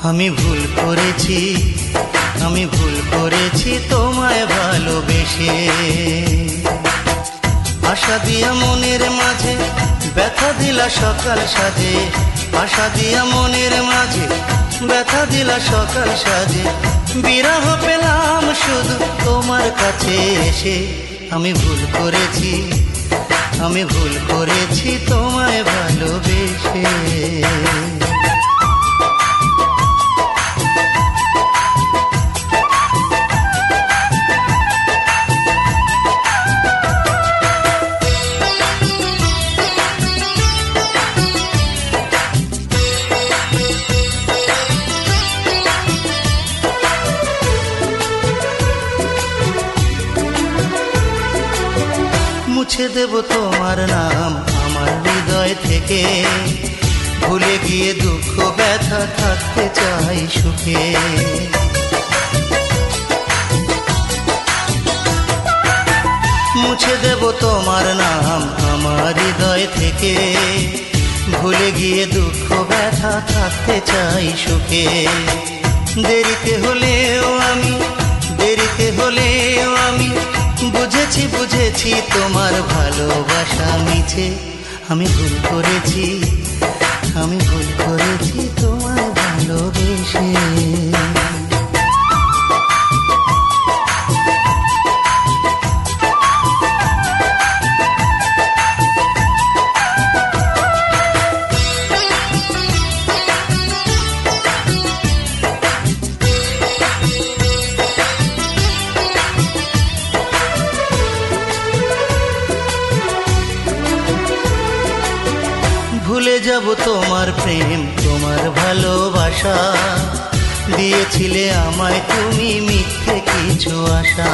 আমি ভুল করেছি, আমি ভুল করেছি তোমায় ভালোবেসে। আশা দিয়া মনের মাঝে ব্যথা দিলা সকাল সাজে, আশা দিয়া মনের মাঝে ব্যথা দিলা সকাল সাজে। বিরহ পেলাম শুধু তোমার কাছে এসে। আমি ভুল করেছি, আমি ভুল করেছি তোমায় ভালোবেসে। মুছে দেব তোমার নাম আমার হৃদয় থেকে, ভুলে গিয়ে দুঃখ ব্যথা থাকতে চাই সুখে। মুছে দেব তোমার নাম আমার হৃদয় থেকে, ভুলে গিয়ে দুঃখ ব্যথা থাকতে চাই সুখে। দেরিতে হলেও আমি, দেরিতে হলেও আমি বুঝেছি, বুঝেছি তোমার ভালোবাসা মিছে। আমি ভুল করেছি, আমি ভুল করেছি তোমায় ভালোবেসে। ভুলে যাব তোমার প্রেম, তোমার ভালোবাসা, দিয়েছিলে আমায় তুমি মিথ্যে কিছু আশা।